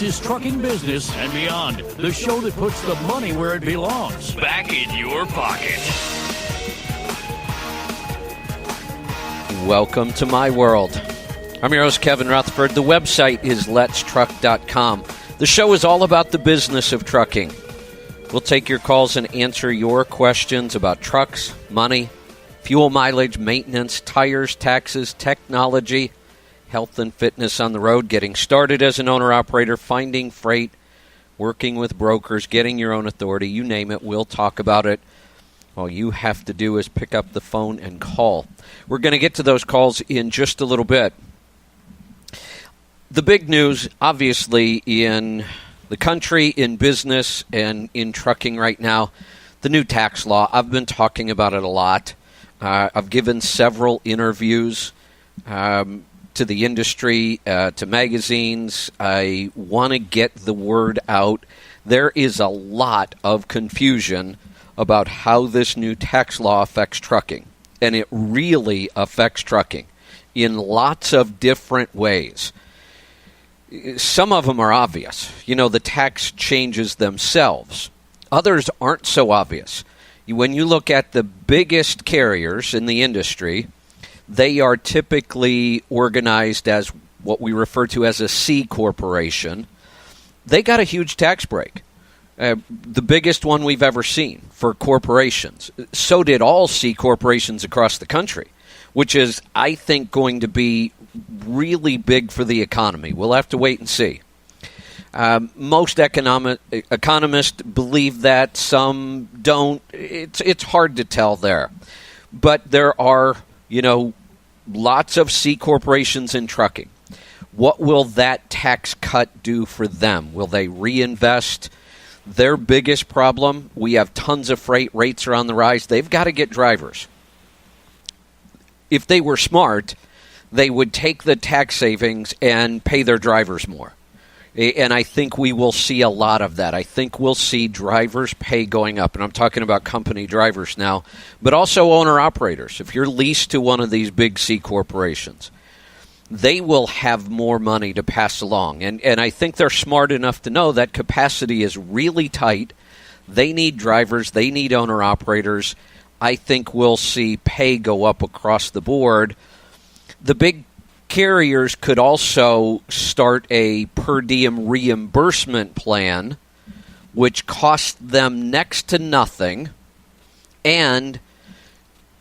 This is Trucking Business and Beyond, the show that puts the money where it belongs, back in your pocket. Welcome to my world. I'm your host, Kevin Rutherford. The website is letstruck.com. The show is all about the business of trucking. We'll take your calls and answer your questions about trucks, money, fuel mileage, maintenance, tires, taxes, technology, health and fitness on the road, getting started as an owner-operator, finding freight, working with brokers, getting your own authority, you name it, we'll talk about it. All you have to do is pick up the phone and call. We're going to get to those calls in just a little bit. The big news, obviously, in the country, in business, and in trucking right now, the new tax law. I've been talking about it a lot. I've given several interviews to the industry, to magazines. I want to get the word out. There is a lot of confusion about how this new tax law affects trucking, and it really affects trucking in lots of different ways. Some of them are obvious. You know, the tax changes themselves. Others aren't so obvious. When you look at the biggest carriers in the industry, they are typically organized as what we refer to as a C corporation. They got a huge tax break, the biggest one we've ever seen for corporations. So did all C corporations across the country, which is, I think, going to be really big for the economy. We'll have to wait and see. Most economists believe that, some don't. It's hard to tell there. But there are, lots of C corporations in trucking. What will that tax cut do for them? Will they reinvest? Their biggest problem, we have tons of freight, rates are on the rise. They've got to get drivers. If they were smart, they would take the tax savings and pay their drivers more. And I think we will see a lot of that. I think we'll see drivers' pay going up. And I'm talking about company drivers now, but also owner-operators. If you're leased to one of these big C corporations, they will have more money to pass along. And I think they're smart enough to know that capacity is really tight. They need drivers. They need owner-operators. I think we'll see pay go up across the board. The big carriers could also start a per diem reimbursement plan, which costs them next to nothing and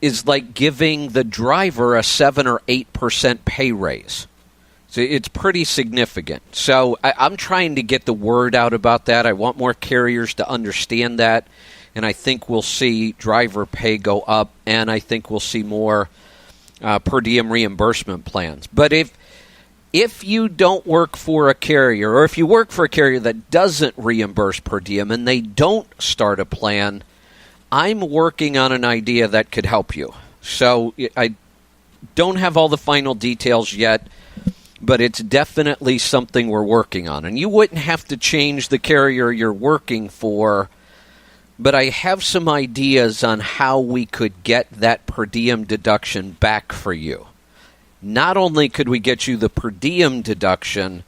is like giving the driver a 7 or 8% pay raise. So it's pretty significant. So I'm trying to get the word out about that. I want more carriers to understand that, and I think we'll see driver pay go up, and I think we'll see more per diem reimbursement plans. But if you don't work for a carrier, or if you work for a carrier that doesn't reimburse per diem and they don't start a plan, I'm working on an idea that could help you. So I don't have all the final details yet, but it's definitely something we're working on. And you wouldn't have to change the carrier you're working for, but I have some ideas on how we could get that per diem deduction back for you. Not only could we get you the per diem deduction,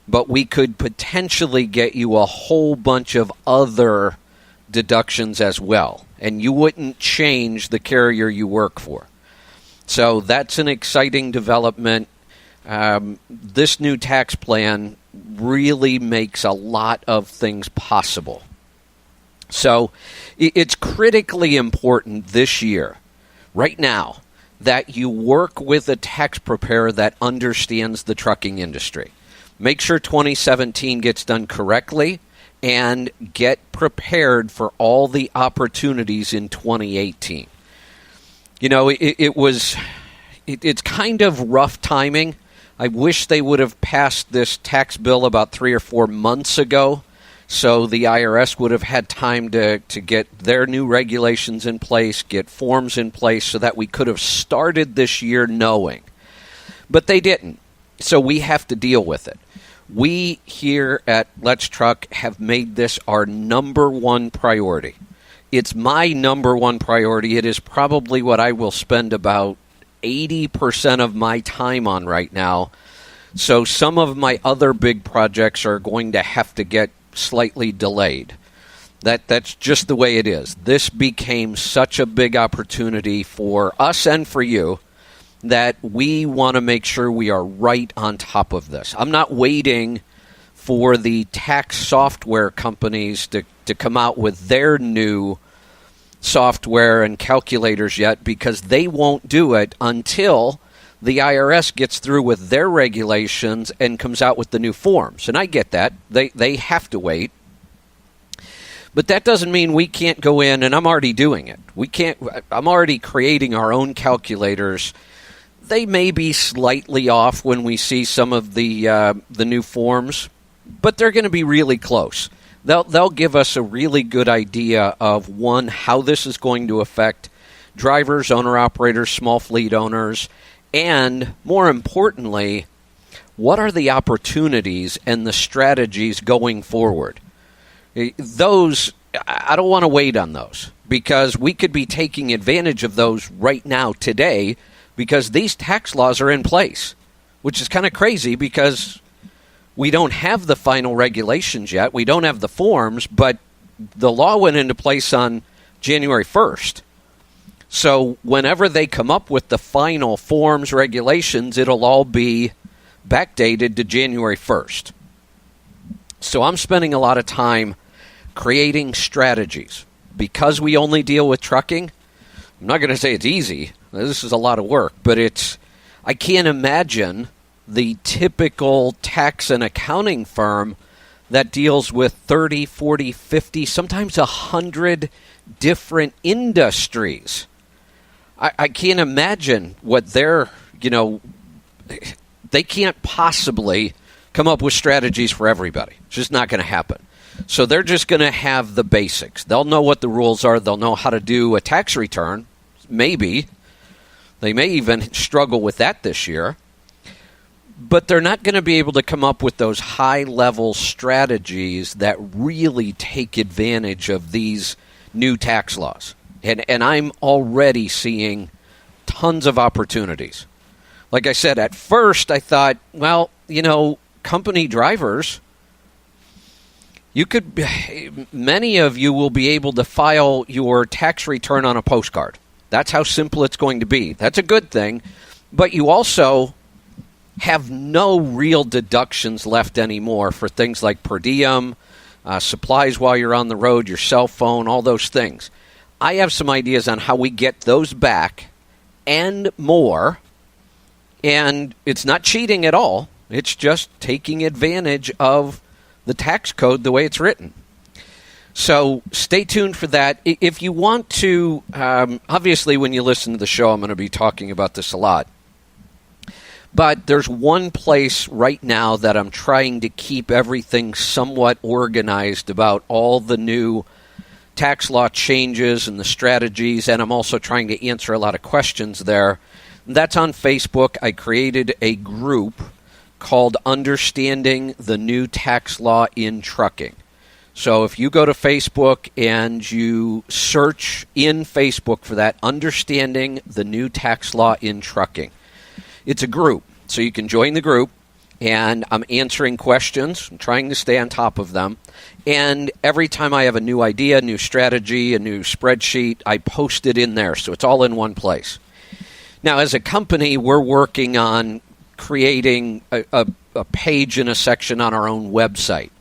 but we could potentially get you a whole bunch of other deductions as well. And you wouldn't change the carrier you work for. So that's an exciting development. This new tax plan really makes a lot of things possible. So it's critically important this year, right now, that you work with a tax preparer that understands the trucking industry. Make sure 2017 gets done correctly and get prepared for all the opportunities in 2018. It's kind of rough timing. I wish they would have passed this tax bill about 3 or 4 months ago, so the IRS would have had time to get their new regulations in place, get forms in place, so that we could have started this year knowing. But they didn't, so we have to deal with it. We here at Let's Truck have made this our number one priority. It's my number one priority. It is probably what I will spend about 80% of my time on right now, So some of my other big projects are going to have to get slightly delayed. That's just the way it is. This became such a big opportunity for us and for you that we want to make sure we are right on top of this. I'm not waiting for the tax software companies to come out with their new software and calculators yet, because they won't do it until the IRS gets through with their regulations and comes out with the new forms. And I get that. They have to wait. But that doesn't mean we can't go in, and I'm already doing it. I'm already creating our own calculators. They may be slightly off when we see some of the new forms, but they're going to be really close. They'll give us a really good idea of, one, how this is going to affect drivers, owner-operators, small fleet owners, and more importantly, what are the opportunities and the strategies going forward? Those, I don't want to wait on those, because we could be taking advantage of those right now today, because these tax laws are in place, which is kind of crazy because we don't have the final regulations yet. We don't have the forms, but the law went into place on January 1st. So whenever they come up with the final forms, regulations, it'll all be backdated to January 1st. So I'm spending a lot of time creating strategies. Because we only deal with trucking, I'm not going to say it's easy. This is a lot of work, but I can't imagine the typical tax and accounting firm that deals with 30, 40, 50, sometimes 100 different industries. I can't imagine what they can't possibly come up with strategies for everybody. It's just not going to happen. So they're just going to have the basics. They'll know what the rules are. They'll know how to do a tax return. Maybe. They may even struggle with that this year. But they're not going to be able to come up with those high-level strategies that really take advantage of these new tax laws. And I'm already seeing tons of opportunities. Like I said, at first I thought, well, company drivers, many of you will be able to file your tax return on a postcard. That's how simple it's going to be. That's a good thing. But you also have no real deductions left anymore for things like per diem, supplies while you're on the road, your cell phone, all those things. I have some ideas on how we get those back and more. And it's not cheating at all. It's just taking advantage of the tax code the way it's written. So stay tuned for that. If you want to, obviously when you listen to the show, I'm going to be talking about this a lot. But there's one place right now that I'm trying to keep everything somewhat organized about all the new tax law changes and the strategies, and I'm also trying to answer a lot of questions there. That's on Facebook. I created a group called Understanding the New Tax Law in Trucking. So if you go to Facebook and you search in Facebook for that, Understanding the New Tax Law in Trucking, it's a group. So you can join the group, and I'm answering questions. I'm trying to stay on top of them. And every time I have a new idea, a new strategy, a new spreadsheet, I post it in there. So it's all in one place. Now, as a company, we're working on creating a page and a section on our own website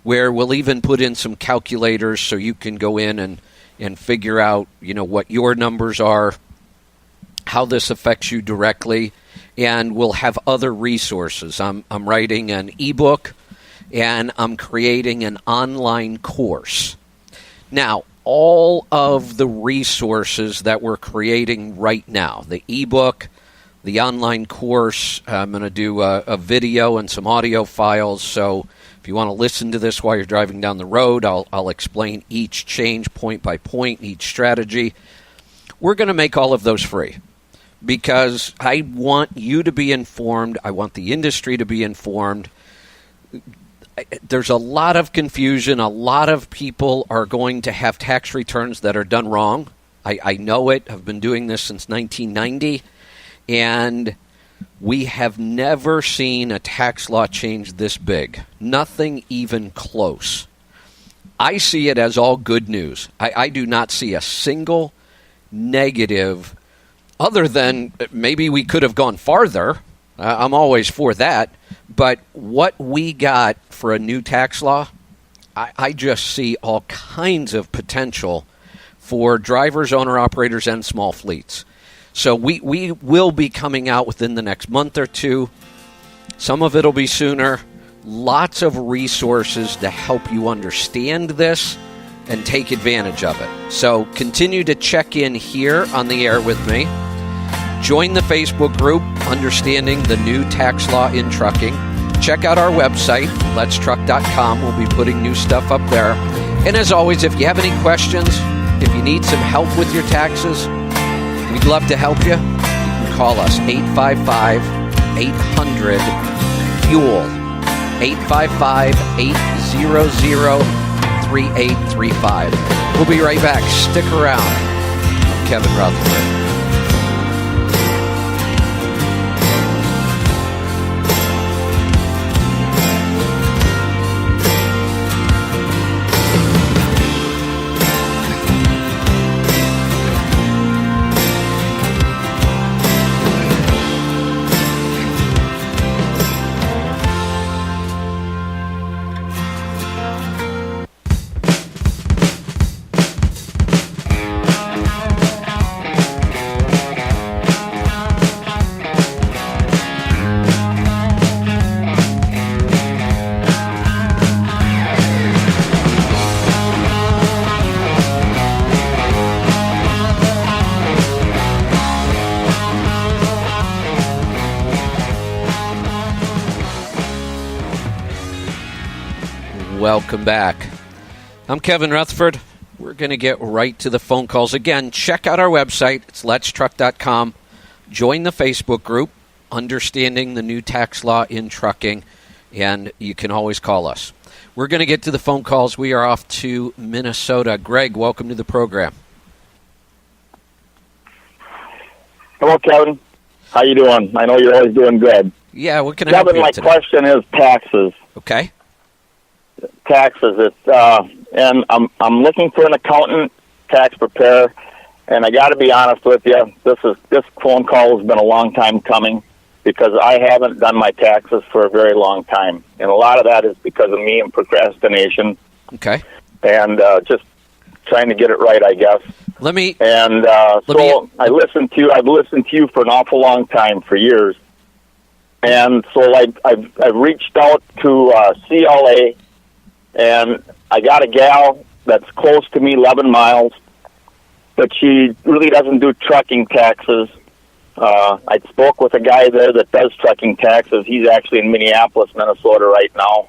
where we'll even put in some calculators so you can go in and figure out, what your numbers are, how this affects you directly, and we'll have other resources. I'm writing an ebook, and I'm creating an online course. Now, all of the resources that we're creating right now, the ebook, the online course, I'm going to do a video and some audio files. So if you want to listen to this while you're driving down the road, I'll explain each change point by point, each strategy. We're going to make all of those free because I want you to be informed. I want the industry to be informed. There's a lot of confusion. A lot of people are going to have tax returns that are done wrong. I know it. I've been doing this since 1990. And We have never seen a tax law change this big. Nothing even close. I see it as all good news. I do not see a single negative, other than maybe we could have gone farther. I'm always for that. But what we got for a new tax law, I just see all kinds of potential for drivers, owner-operators, and small fleets. So we will be coming out within the next month or two. Some of it will be sooner. Lots of resources to help you understand this and take advantage of it. So continue to check in here on the air with me. Join the Facebook group, Understanding the New Tax Law in Trucking. Check out our website, letstruck.com. We'll be putting new stuff up there. And as always, if you have any questions, if you need some help with your taxes, we'd love to help you. You can call us, 855-800-FUEL, 855-800-3835. We'll be right back. Stick around. I'm Kevin Rutherford. Welcome back. I'm Kevin Rutherford. We're going to get right to the phone calls. Again, check out our website. It's letstruck.com. Join the Facebook group, Understanding the New Tax Law in Trucking, and you can always call us. We're going to get to the phone calls. We are off to Minnesota. Greg, welcome to the program. Hello, Kevin. How you doing? I know you're always doing good. Yeah, what can I help you Kevin, my today? question is taxes. Okay. Taxes. And I'm looking for an accountant, tax preparer, and I got to be honest with you. This phone call has been a long time coming because I haven't done my taxes for a very long time, and a lot of that is because of me and procrastination. Okay. And just trying to get it right, I guess. I've listened to you for an awful long time, for years. And so I've reached out to CLA, and I got a gal that's close to me, 11 miles, but she really doesn't do trucking taxes. I spoke with a guy there that does trucking taxes. He's actually in Minneapolis, Minnesota right now.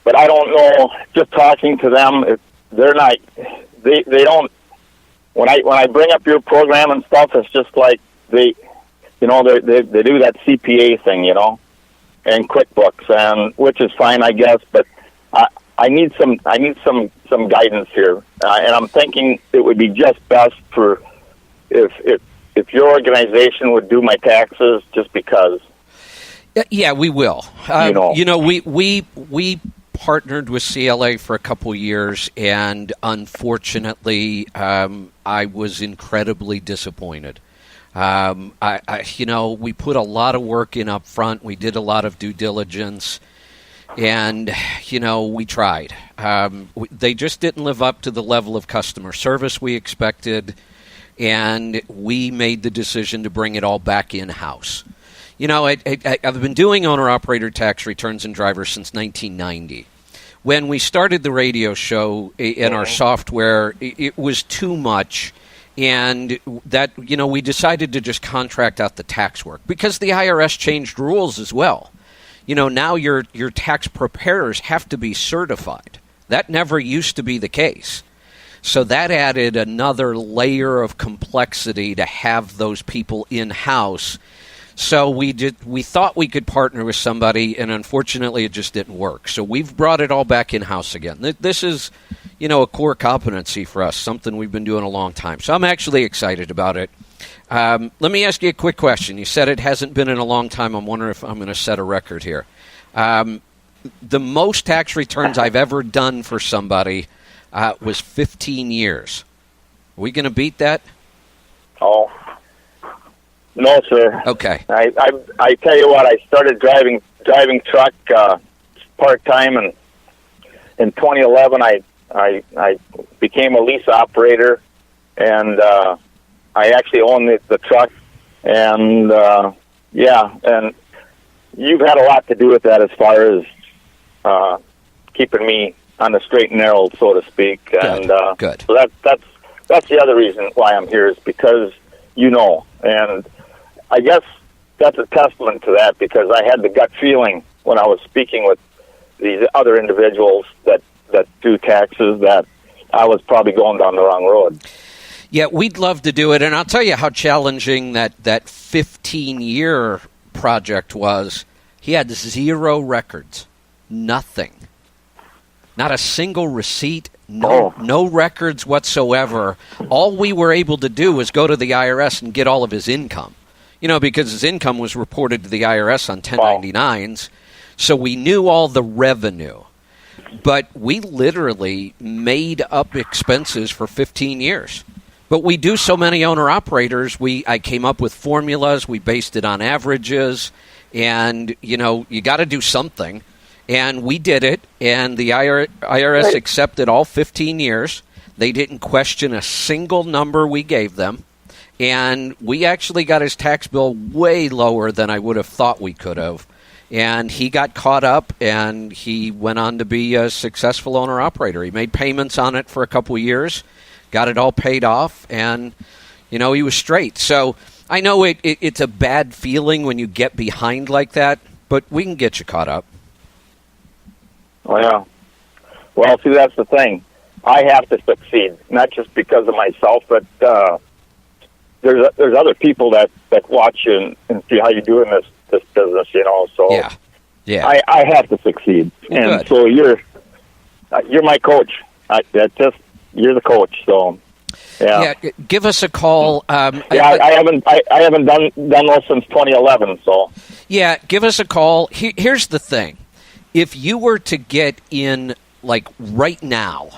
But I don't know, just talking to them, they're not, they don't, when I bring up your program and stuff, it's just like they do that CPA thing, and QuickBooks, and which is fine, I guess, but I need some guidance here, and I'm thinking it would be just best for if your organization would do my taxes, just because. Yeah, we will. We partnered with CLA for a couple years, and unfortunately, I was incredibly disappointed. We put a lot of work in up front. We did a lot of due diligence, and, we tried. They just didn't live up to the level of customer service we expected, and we made the decision to bring it all back in-house. I've been doing owner-operator tax returns and drivers since 1990. When we started the radio show in our software, it was too much. And that, we decided to just contract out the tax work because the IRS changed rules as well. Now your tax preparers have to be certified. That never used to be the case. So that added another layer of complexity to have those people in-house. So we thought we could partner with somebody, and unfortunately it just didn't work. So we've brought it all back in-house again. This is, a core competency for us, something we've been doing a long time. So I'm actually excited about it. Let me ask you a quick question. You said it hasn't been in a long time. I'm wondering if I'm going to set a record here. The most tax returns I've ever done for somebody was 15 years. Are we going to beat that? Oh, no, sir. Okay. I tell you what, I started driving truck part-time, and in 2011 I became a lease operator, and I actually own the truck, and and you've had a lot to do with that as far as keeping me on the straight and narrow, so to speak. Good. And Good. So that's the other reason why I'm here, is because and I guess that's a testament to that, because I had the gut feeling when I was speaking with these other individuals that do taxes that I was probably going down the wrong road. Yeah, we'd love to do it, and I'll tell you how challenging that 15-year project was. He had 0 records, nothing, not a single receipt, no records whatsoever. All we were able to do was go to the IRS and get all of his income, because his income was reported to the IRS on 1099s, so we knew all the revenue. But we literally made up expenses for 15 years. But we do so many owner-operators, I came up with formulas, we based it on averages, and, you got to do something. And we did it, and the IRS accepted all 15 years. They didn't question a single number we gave them. And we actually got his tax bill way lower than I would have thought we could have. And he got caught up, and he went on to be a successful owner-operator. He made payments on it for a couple of years, got it all paid off, and, he was straight. So I know it's a bad feeling when you get behind like that, but we can get you caught up. Yeah. Well, see, that's the thing. I have to succeed, not just because of myself, but there's other people that watch you and see how you're doing this business, So yeah, I have to succeed, and good. So you're my coach. You're the coach, so yeah. Give us a call. I haven't done those since 2011. So yeah, give us a call. Here's the thing: if you were to get in like right now,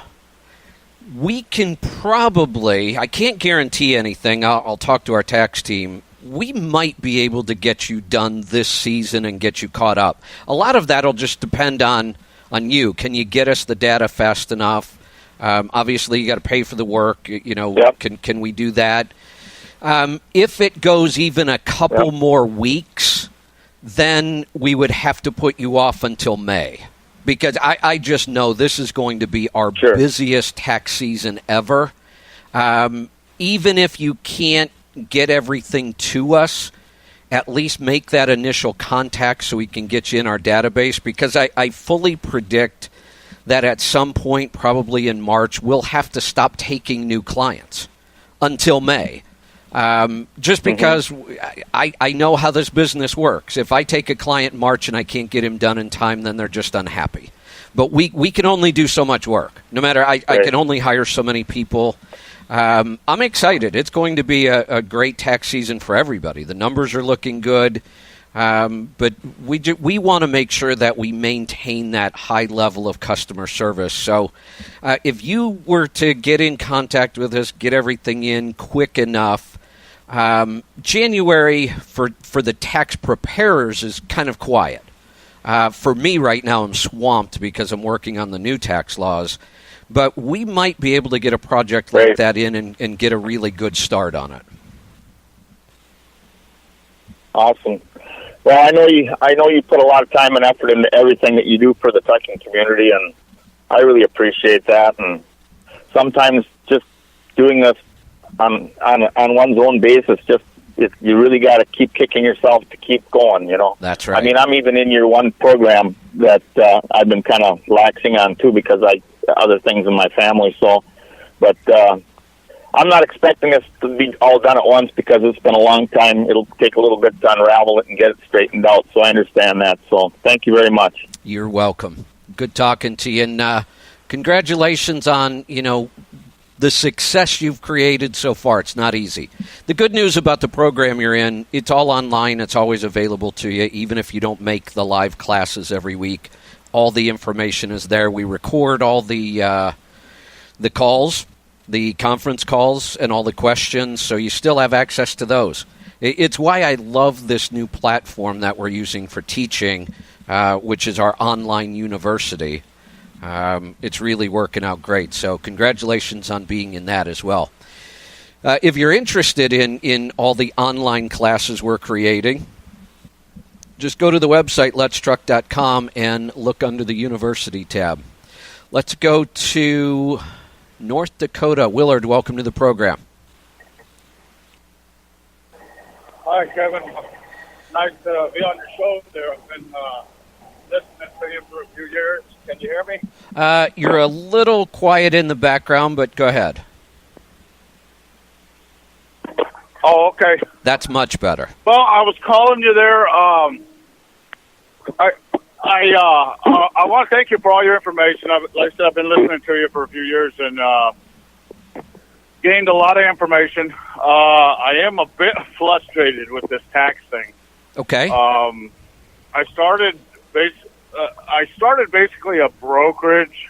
we can probably. I can't guarantee anything. I'll talk to our tax team. We might be able to get you done this season and get you caught up. A lot of that will just depend on you. Can you get us the data fast enough? Obviously, you got to pay for the work. Yep. Can we do that? If it goes even a couple more weeks, then we would have to put you off until May. Because I just know this is going to be our busiest tax season ever. Even if you can't get everything to us, at least make that initial contact so we can get you in our database, because I fully predict that at some point, probably in March, we'll have to stop taking new clients until May. Just because I know how this business works. If I take a client in March and I can't get him done in time, then they're just unhappy. But we can only do so much work. No matter, I can only hire so many people. I'm excited. It's going to be a great tax season for everybody. The numbers are looking good, but we want to make sure that we maintain that high level of customer service. So if you were to get in contact with us, get everything in quick enough, January for the tax preparers is kind of quiet. For me right now, I'm swamped because I'm working on the new tax laws. But we might be able to get a project like that in and get a really good start on it. Awesome. Well, I know you put a lot of time and effort into everything that you do for the trucking community, and I really appreciate that. And sometimes just doing this on one's own basis, you really got to keep kicking yourself to keep going. That's right. I mean, I'm even in your one program that I've been kind of laxing on too, because other things in my family. So, but I'm not expecting this to be all done at once, because it's been a long time. It'll take a little bit to unravel it and get it straightened out. So I understand that. So thank you very much. You're welcome. Good talking to you, and congratulations on the success you've created so far. It's not easy. The good news about the program you're in, it's all online. It's always available to you, even if you don't make the live classes every week. All the information is there. We record all the calls, the conference calls, and all the questions, so you still have access to those. It's why I love this new platform that we're using for teaching, which is our online university. It's really working out great. So congratulations on being in that as well. If you're interested in all the online classes we're creating, just go to the website, letstruck.com, and look under the University tab. Let's go to North Dakota. Willard, welcome to the program. Hi, Kevin. Nice to be on your show there. I've been listening to you for a few years. Can you hear me? You're a little quiet in the background, but go ahead. Oh, okay. That's much better. Well, I was calling you there. I want to thank you for all your information. Like I said, I've been listening to you for a few years and gained a lot of information. I am a bit frustrated with this tax thing. Okay. I started basically a brokerage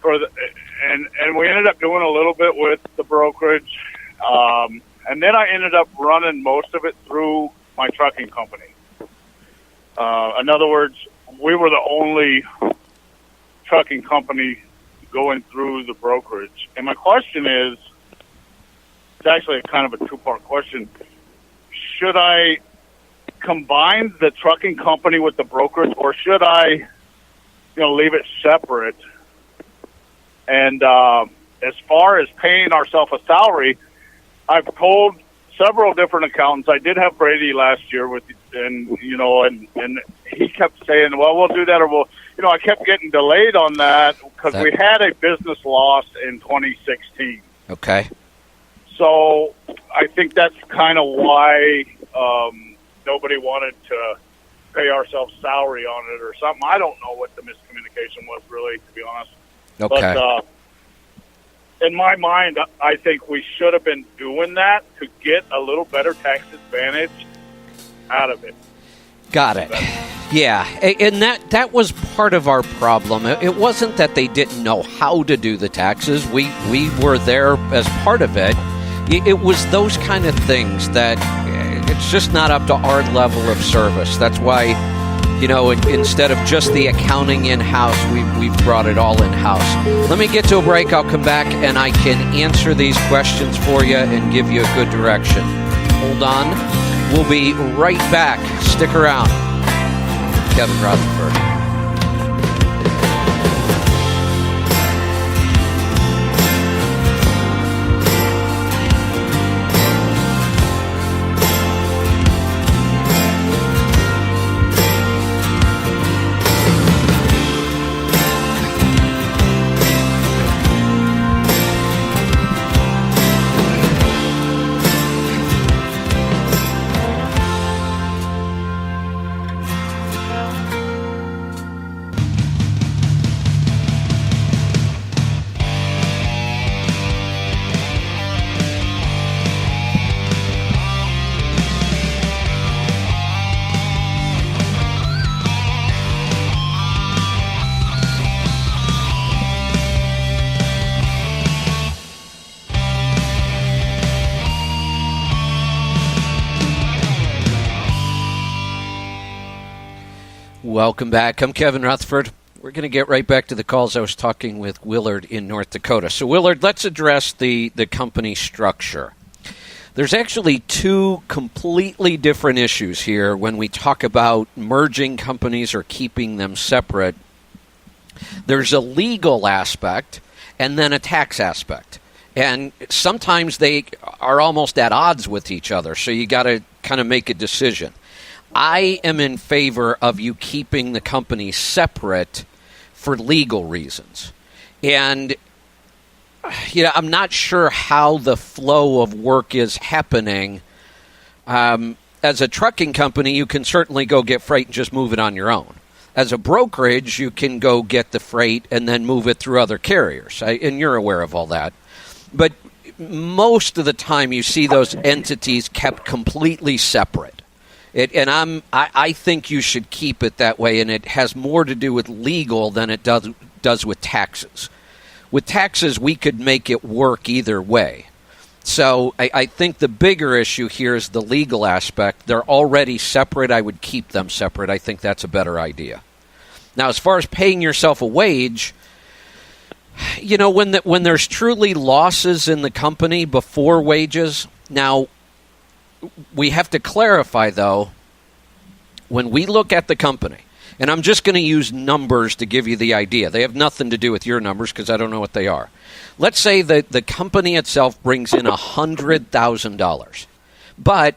for and we ended up doing a little bit with the brokerage, and then I ended up running most of it through my trucking company. In other words, we were the only trucking company going through the brokerage. And my question is, it's actually kind of a two-part question. Should I combine the trucking company with the brokerage, or should I, leave it separate? And as far as paying ourselves a salary, I've told several different accountants. I did have Brady last year and he kept saying, well, we'll do that, or I kept getting delayed on that because we had a business loss in 2016. Okay. So I think that's kind of why nobody wanted to pay ourselves salary on it or something. I don't know what the miscommunication was, really, to be honest. Okay. But in my mind, I think we should have been doing that to get a little better tax advantage out of it. Got it. Yeah, and that was part of our problem. It wasn't that they didn't know how to do the taxes. We were there as part of it. It was those kind of things that it's just not up to our level of service. That's why, instead of just the accounting in-house, we've brought it all in-house. Let me get to a break. I'll come back and I can answer these questions for you and give you a good direction. Hold on. We'll be right back. Stick around. Kevin Rutherford. Welcome back. I'm Kevin Rutherford. We're going to get right back to the calls. I was talking with Willard in North Dakota. So, Willard, let's address the company structure. There's actually two completely different issues here when we talk about merging companies or keeping them separate. There's a legal aspect and then a tax aspect. And sometimes they are almost at odds with each other, so you got to kind of make a decision. I am in favor of you keeping the company separate for legal reasons. And I'm not sure how the flow of work is happening. As a trucking company, you can certainly go get freight and just move it on your own. As a brokerage, you can go get the freight and then move it through other carriers, and you're aware of all that. But most of the time, you see those entities kept completely separate. I think you should keep it that way, and it has more to do with legal than it does with taxes. With taxes, we could make it work either way. So I think the bigger issue here is the legal aspect. They're already separate. I would keep them separate. I think that's a better idea. Now, as far as paying yourself a wage, when there's truly losses in the company before wages, now, we have to clarify, though, when we look at the company, and I'm just going to use numbers to give you the idea. They have nothing to do with your numbers because I don't know what they are. Let's say that the company itself brings in $100,000, but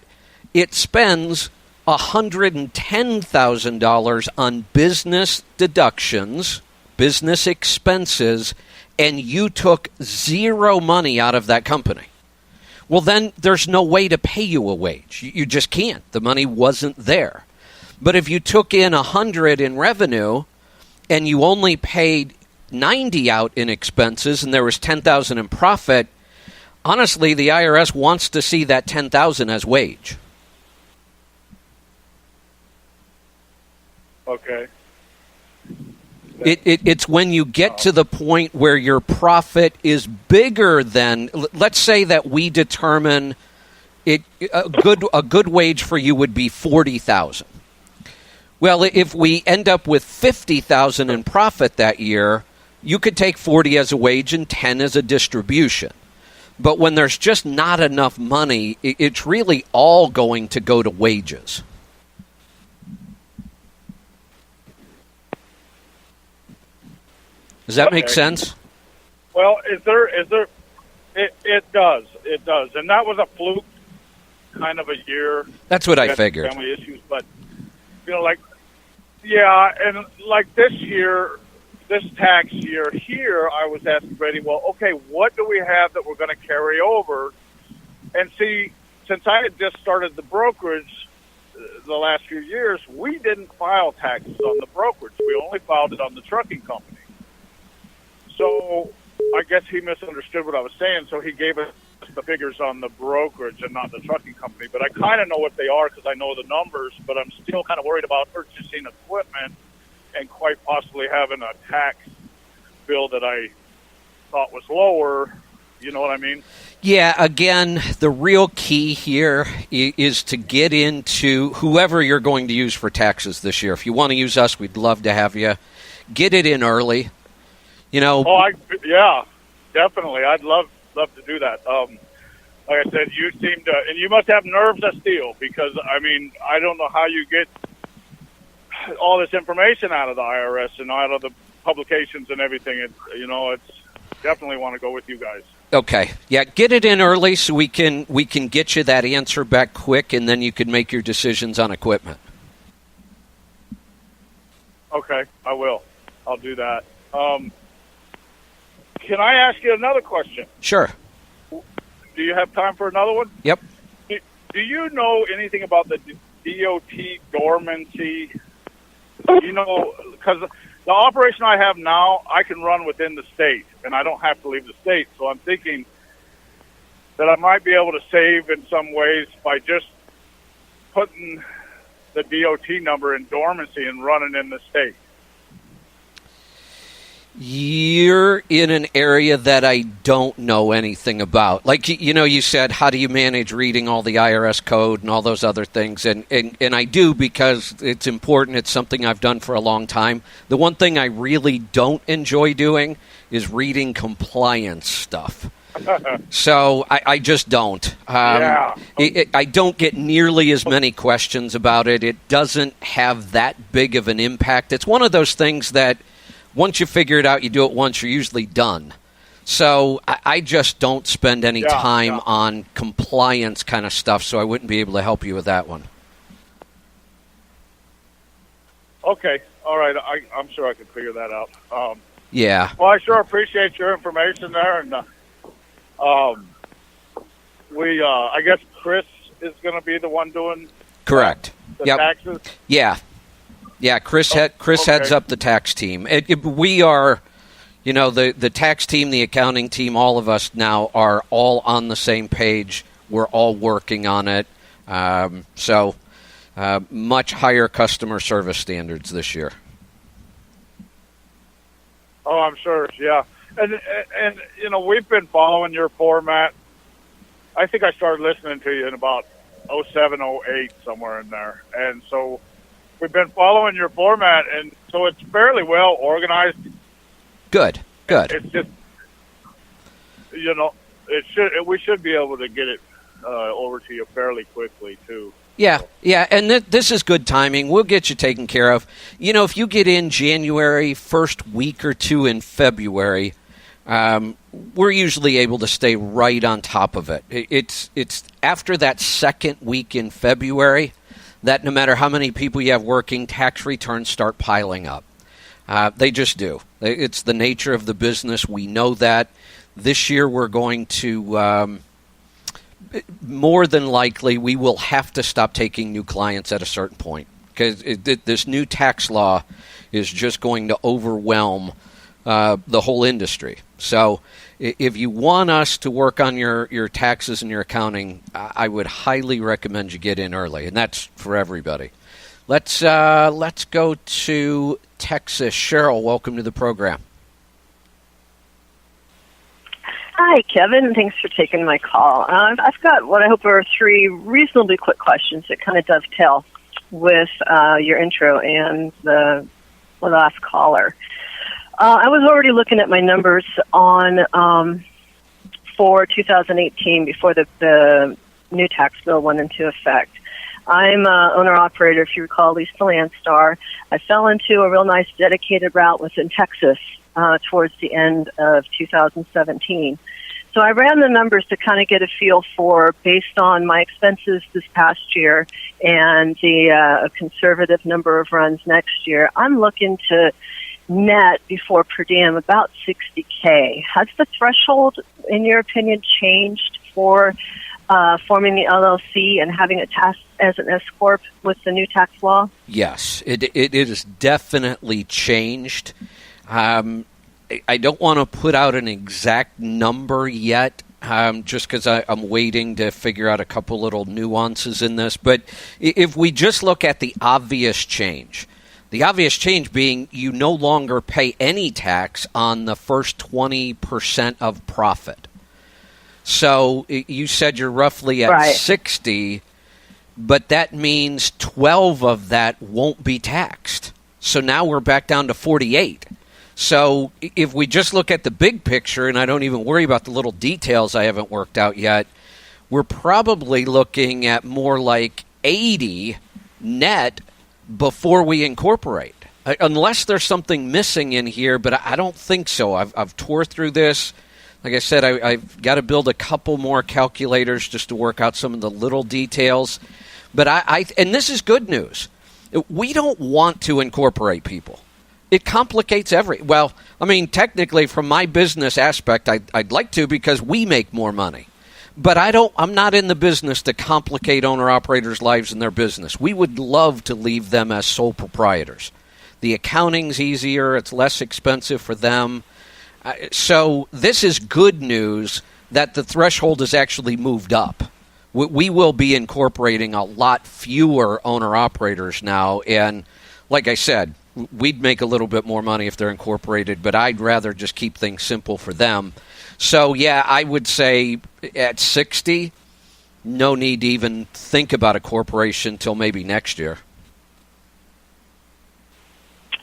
it spends $110,000 on business deductions, business expenses, and you took zero money out of that company. Well, then there's no way to pay you a wage. You just can't. The money wasn't there. But if you took in $100 in revenue and you only paid $90 out in expenses and there was $10,000 in profit, honestly, the IRS wants to see that $10,000 as wage. Okay. It's when you get to the point where your profit is bigger than, let's say that we determine a good wage for you would be $40,000. Well, if we end up with $50,000 in profit that year, you could take 40 as a wage and 10 as a distribution. But when there's just not enough money, it's really all going to go to wages. Does that make sense? Well, it does, and that was a fluke kind of a year. That's what I figured. Family issues, but and like this year, this tax year here, I was asking Brady, well, okay, what do we have that we're going to carry over? And see, since I had just started the brokerage the last few years, we didn't file taxes on the brokerage. We only filed it on the trucking company. So I guess he misunderstood what I was saying, so he gave us the figures on the brokerage and not the trucking company. But I kind of know what they are because I know the numbers, but I'm still kind of worried about purchasing equipment and quite possibly having a tax bill that I thought was lower. You know what I mean? Yeah, again, the real key here is to get into whoever you're going to use for taxes this year. If you want to use us, we'd love to have you. Get it in early. Yeah, definitely. I'd love to do that. Like I said, you seem to, and you must have nerves of steel because, I mean, I don't know how you get all this information out of the IRS and out of the publications and everything. It's definitely want to go with you guys. Okay. Yeah, get it in early so we can get you that answer back quick, and then you can make your decisions on equipment. Okay, I will. I'll do that. Can I ask you another question? Sure. Do you have time for another one? Yep. Do you know anything about the DOT dormancy? Because the operation I have now, I can run within the state, and I don't have to leave the state. So I'm thinking that I might be able to save in some ways by just putting the DOT number in dormancy and running in the state. You're in an area that I don't know anything about. Like, you said, how do you manage reading all the IRS code and all those other things? And I do because it's important. It's something I've done for a long time. The one thing I really don't enjoy doing is reading compliance stuff. So I just don't. I don't get nearly as many questions about it. It doesn't have that big of an impact. It's one of those things that once you figure it out, you do it once, you're usually done. So I just don't spend any time on compliance kind of stuff, so I wouldn't be able to help you with that one. Okay. All right. I'm sure I can figure that out. Yeah. Well, I sure appreciate your information there. And I guess Chris is going to be the one doing correct. the taxes. Yeah. Yeah, Chris heads up the tax team. We are, the tax team, the accounting team, all of us now are all on the same page. We're all working on it. So much higher customer service standards this year. Oh, I'm sure. Yeah. And we've been following your format. I think I started listening to you in about 07, 08, somewhere in there. And so we've been following your format, and so it's fairly well organized. Good. It's just, we should be able to get it over to you fairly quickly, too. Yeah, and this is good timing. We'll get you taken care of. If you get in January, first week or two in February, we're usually able to stay right on top of it. It's after that second week in February that no matter how many people you have working, tax returns start piling up. They just do. It's the nature of the business. We know that. This year we're going to... more than likely, we will have to stop taking new clients at a certain point because this new tax law is just going to overwhelm the whole industry. So if you want us to work on your taxes and your accounting, I would highly recommend you get in early, and that's for everybody. Let's go to Texas. Cheryl, welcome to the program. Hi, Kevin. Thanks for taking my call. I've got what I hope are 3 reasonably quick questions that kind of dovetail with your intro and the last caller. I was already looking at my numbers on for 2018 before the new tax bill went into effect. I'm owner-operator, if you recall, leased to Landstar. I fell into a real nice dedicated route within Texas towards the end of 2017. So I ran the numbers to kind of get a feel for, based on my expenses this past year and the conservative number of runs next year, I'm looking to net before per diem about $60K. Has the threshold, in your opinion, changed for forming the LLC and having it taxed as an S-Corp with the new tax law? Yes, it is definitely changed. I don't want to put out an exact number yet, just because I'm waiting to figure out a couple little nuances in this. But if we just look at the obvious change being you no longer pay any tax on the first 20% of profit. So you said you're roughly at right. 60, but that means 12 of that won't be taxed. So now we're back down to 48. So if we just look at the big picture, and I don't even worry about the little details I haven't worked out yet, we're probably looking at more like 80 net before we incorporate. Unless there's something missing in here, but I don't think so. I've tore through this. Like I said, I've got to build a couple more calculators just to work out some of the little details. But and this is good news. We don't want to incorporate people. It complicates technically from my business aspect, I'd like to because we make more money. But I'm not in the business to complicate owner-operators' lives in their business. We would love to leave them as sole proprietors. The accounting's easier. It's less expensive for them. So this is good news that the threshold has actually moved up. We will be incorporating a lot fewer owner-operators now. And like I said, we'd make a little bit more money if they're incorporated, but I'd rather just keep things simple for them. So, yeah, I would say at 60, no need to even think about a corporation until maybe next year.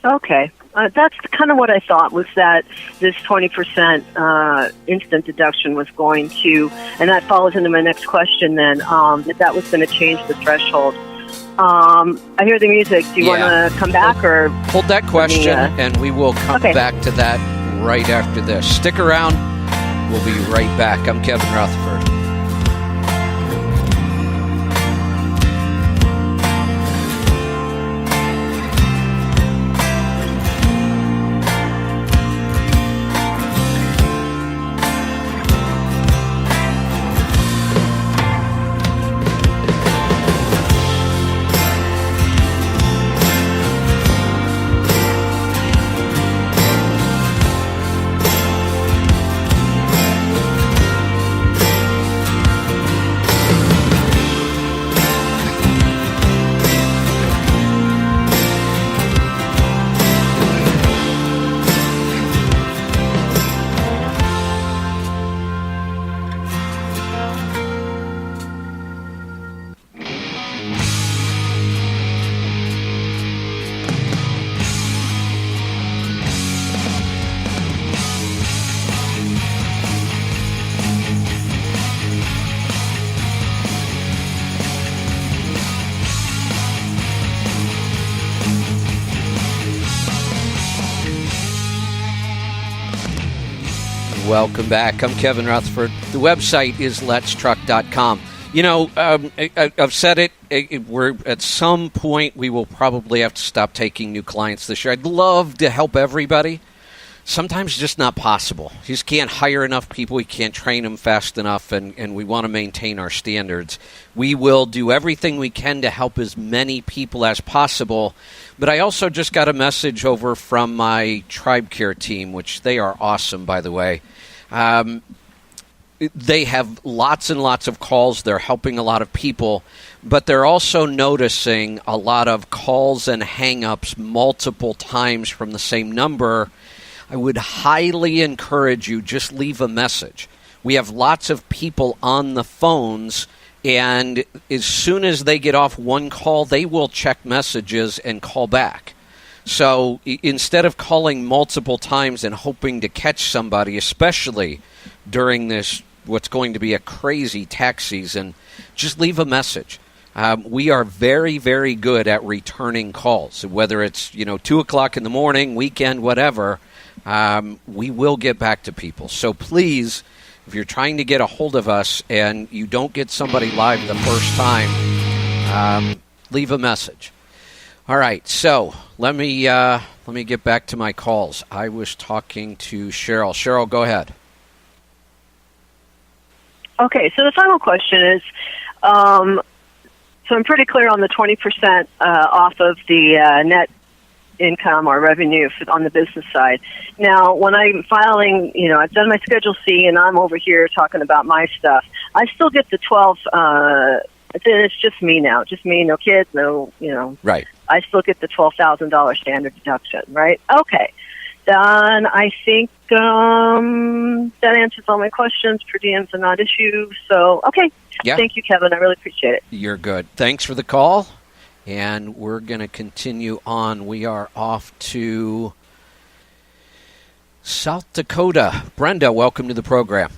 Okay. That's kind of what I thought, was that this 20% instant deduction was going to, and that follows into my next question then, that was going to change the threshold. I hear the music. Do you want to come back or hold that question, and we will come back to that right after this. Stick around. We'll be right back. I'm Kevin Rutherford. Welcome back. I'm Kevin Rutherford. The website is letstruck.com. You know, I've said it. We're at some point we will probably have to stop taking new clients this year. I'd love to help everybody. Sometimes it's just not possible. You just can't hire enough people. We can't train them fast enough, and we want to maintain our standards. We will do everything we can to help as many people as possible. But I also just got a message over from my Tribe Care team, which they are awesome, by the way. They have lots and lots of calls. They're helping a lot of people, but they're also noticing a lot of calls and hang-ups multiple times from the same number. I would highly encourage you, just leave a message. We have lots of people on the phones, and as soon as they get off one call, they will check messages and call back. So instead of calling multiple times and hoping to catch somebody, especially during this, what's going to be a crazy tax season, just leave a message. We are very, very good at returning calls, whether it's 2 o'clock in the morning, weekend, whatever. We will get back to people. So please, if you're trying to get a hold of us and you don't get somebody live the first time, leave a message. All right, so let me get back to my calls. I was talking to Cheryl. Cheryl, go ahead. Okay, so the final question is, so I'm pretty clear on the 20% off of the net income or revenue on the business side. Now, when I'm filing, I've done my Schedule C and I'm over here talking about my stuff, I still get the 12, it's just me now, no kids, no, Right. I still get the $12,000 standard deduction, right? Okay. Then I think that answers all my questions. Per diems are not issue. So, okay. Yeah. Thank you, Kevin. I really appreciate it. You're good. Thanks for the call. And we're going to continue on. We are off to South Dakota. Brenda, welcome to the program.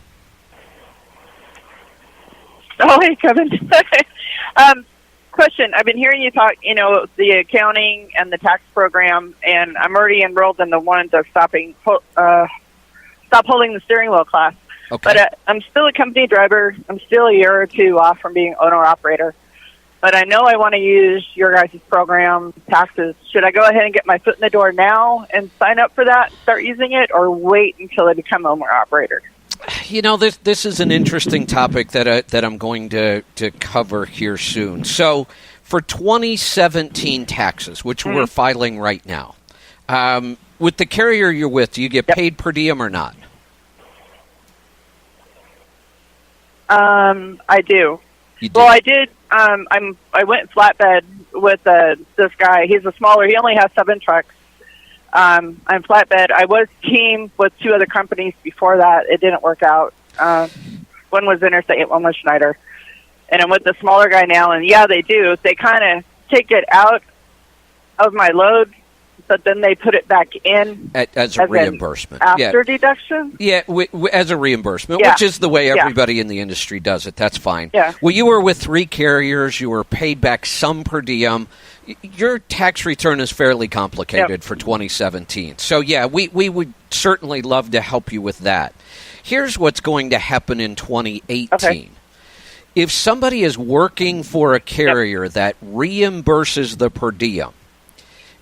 Oh, hey, Kevin. Question. I've been hearing you talk, the accounting and the tax program, and I'm already enrolled in the one to stop holding the steering wheel class. Okay. But I'm still a company driver. I'm still a year or two off from being owner-operator. But I know I want to use your guys' program, taxes. Should I go ahead and get my foot in the door now and sign up for that and start using it, or wait until I become owner-operator? This is an interesting topic that I'm going to cover here soon. So for 2017 taxes, which we're filing right now, with the carrier you're with, do you get paid per diem or not? I do. You do? Well, I did. I went flatbed with this guy. He's he only has 7 trucks. I'm flatbed. I was team with 2 other companies before that. It didn't work out. One was Interstate, one was Schneider. And I'm with the smaller guy now, and yeah, they do. They kind of take it out of my load, but then they put it back in as a reimbursement. After deduction? Yeah, as a reimbursement, Yeah. which is the way everybody in the industry does it. That's fine. Yeah. Well, you were with 3 carriers. You were paid back some per diem. Your tax return is fairly complicated for 2017. So, yeah, we would certainly love to help you with that. Here's what's going to happen in 2018. Okay. If somebody is working for a carrier that reimburses the per diem,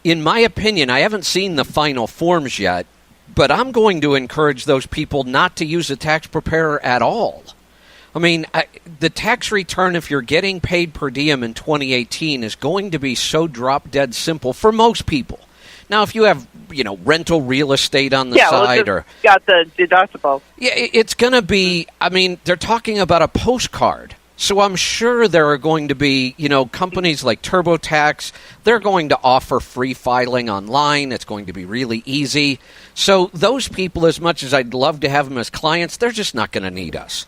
in my opinion, I haven't seen the final forms yet, but I'm going to encourage those people not to use a tax preparer at all. I mean, the tax return, if you're getting paid per diem in 2018, is going to be so drop-dead simple for most people. Now, if you have, rental real estate on the side or got the deductible. Yeah, it's going to be, they're talking about a postcard. So I'm sure there are going to be, companies like TurboTax, they're going to offer free filing online. It's going to be really easy. So those people, as much as I'd love to have them as clients, they're just not going to need us.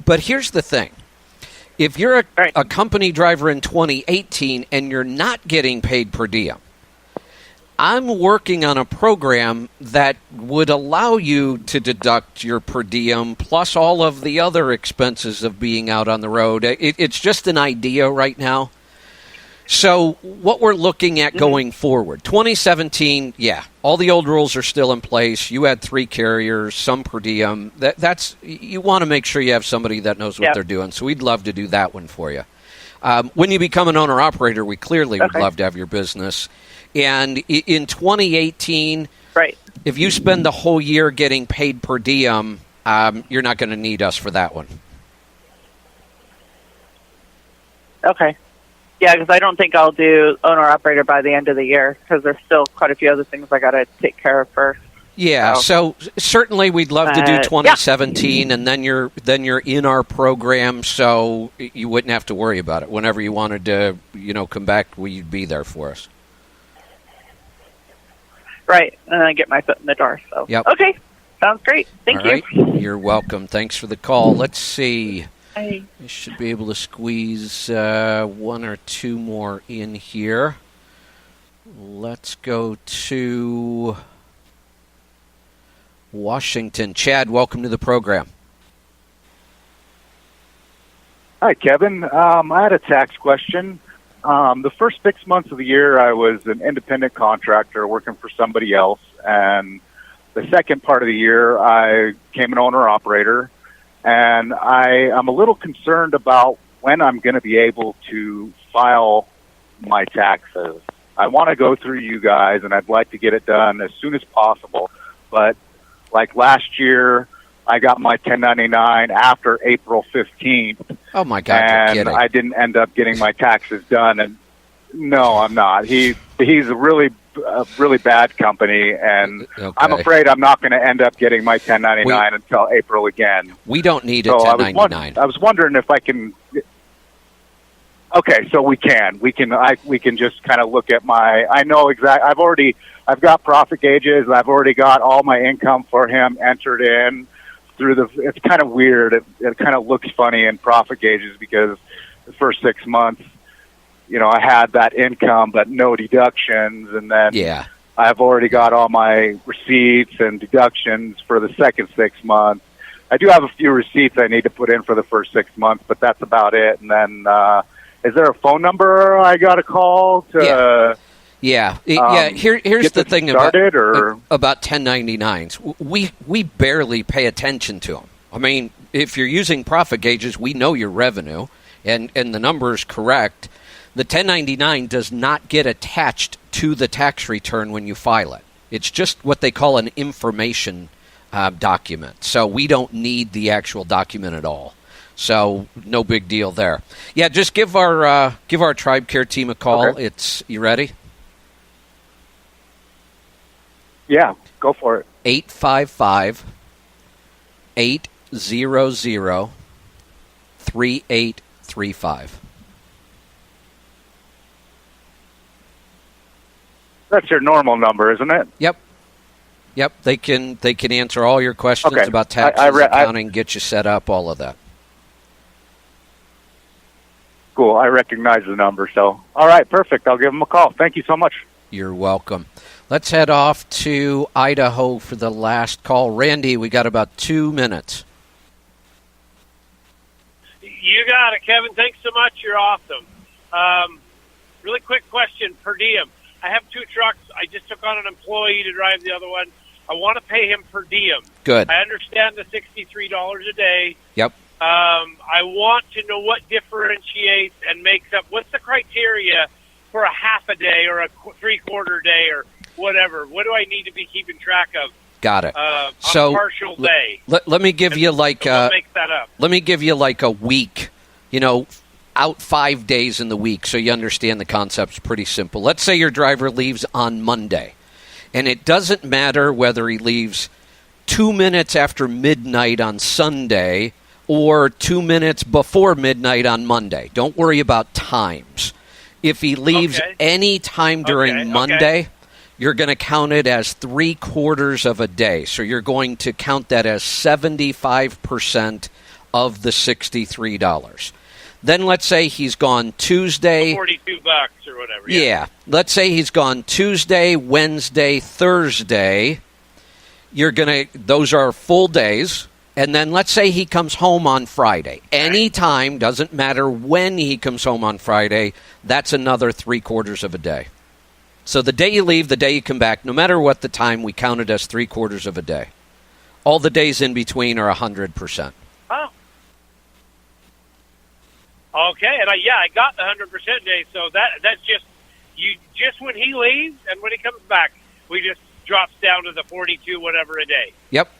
But here's the thing. If you're a company driver in 2018 and you're not getting paid per diem, I'm working on a program that would allow you to deduct your per diem plus all of the other expenses of being out on the road. It's just an idea right now. So what we're looking at going forward, 2017, all the old rules are still in place. You had 3 carriers, some per diem. That's you want to make sure you have somebody that knows what they're doing. So we'd love to do that one for you. When you become an owner-operator, we clearly would love to have your business. And in 2018, if you spend the whole year getting paid per diem, you're not going to need us for that one. Okay. Yeah, because I don't think I'll do owner-operator by the end of the year because there's still quite a few other things I got to take care of first. Yeah, so certainly we'd love to do 2017, and then you're in our program, so you wouldn't have to worry about it. Whenever you wanted to, come back, you'd be there for us. Right, and I get my foot in the door. So okay, sounds great. Thank you. You're welcome. Thanks for the call. Let's see. Bye. I should be able to squeeze 1 or 2 more in here. Let's go to Washington. Chad, welcome to the program. Hi, Kevin. I had a tax question. The first 6 months of the year, I was an independent contractor working for somebody else, and the second part of the year, I became an owner-operator, and I'm a little concerned about when I'm going to be able to file my taxes. I want to go through you guys, and I'd like to get it done as soon as possible, but like last year, I got my 1099 after April 15th. Oh, my God, and you're kidding. I didn't end up getting my taxes done. And no, I'm not. He's a really bad company, and I'm afraid I'm not going to end up getting my 1099 until April again. We don't need a 1099. I was wondering if I can. Okay, so we can just kind of look at my. I know exactly. I've got profit gauges. I've already got all my income for him entered in through the. It's kind of weird. It kind of looks funny in profit gauges because the first 6 months, I had that income but no deductions, and then I've already got all my receipts and deductions for the second 6 months. I do have a few receipts I need to put in for the first 6 months, but that's about it. And then, is there a phone number I got to call to? Here's the thing about 1099s. We barely pay attention to them. I mean, if you're using profit gauges, we know your revenue, and the number is correct. The 1099 does not get attached to the tax return when you file it. It's just what they call an information document. So we don't need the actual document at all. So no big deal there. Yeah, just give our Tribe Care team a call. Okay. You ready? Yeah, go for it. 855-800-3835. That's your normal number, isn't it? Yep. They can answer all your questions about taxes, accounting, get you set up, all of that. Cool. I recognize the number. So, all right, perfect. I'll give them a call. Thank you so much. You're welcome. Let's head off to Idaho for the last call. Randy, we got about 2 minutes. You got it, Kevin. Thanks so much. You're awesome. Really quick question, per diem. I have 2 trucks. I just took on an employee to drive the other one. I want to pay him per diem. Good. I understand the $63 a day. Yep. I want to know what differentiates and makes up. What's the criteria for a half a day or a three-quarter day or whatever? What do I need to be keeping track of? Got it. On a partial day. Let me give you makes that up? Let me give you like a week. Out 5 days in the week, so you understand the concept's pretty simple. Let's say your driver leaves on Monday, and it doesn't matter whether he leaves 2 minutes after midnight on Sunday or 2 minutes before midnight on Monday. Don't worry about times. If he leaves any time during Monday, you're going to count it as 3/4 of a day. So you're going to count that as 75% of the $63. Then let's say he's gone Tuesday. $42 or whatever. Yeah. Let's say he's gone Tuesday, Wednesday, Thursday. Those are full days. And then let's say he comes home on Friday. Any time, doesn't matter when he comes home on Friday, that's another 3/4 of a day. So the day you leave, the day you come back, no matter what the time, we count it as 3/4 of a day. All the days in between are 100%. Oh. Okay, and I got the 100% day, so that's just when he leaves and when he comes back, we just drops down to the 42 whatever a day. Yep.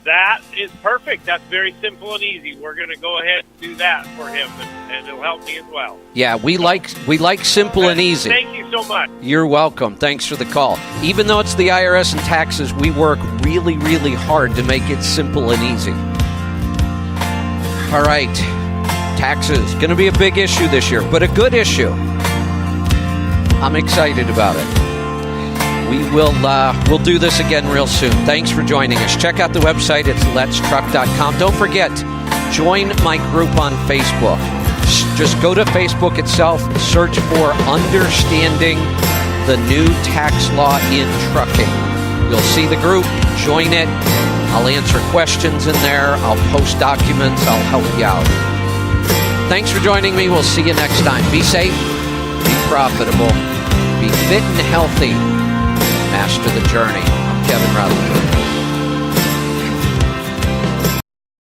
That is perfect. That's very simple and easy. We're going to go ahead and do that for him, and it'll help me as well. Yeah, we like simple and easy. Thank you so much. You're welcome. Thanks for the call. Even though it's the IRS and taxes, we work really, really hard to make it simple and easy. All right. Taxes. Going to be a big issue this year, but a good issue. I'm excited about it. We'll do this again real soon. Thanks for joining us. Check out the website. It's letstruck.com. Don't forget, join my group on Facebook. Just go to Facebook itself, search for Understanding the New Tax Law in Trucking. You'll see the group. Join it. I'll answer questions in there. I'll post documents. I'll help you out. Thanks for joining me. We'll see you next time. Be safe. Be profitable. Be fit and healthy. Master the journey. I'm Kevin Rutherford.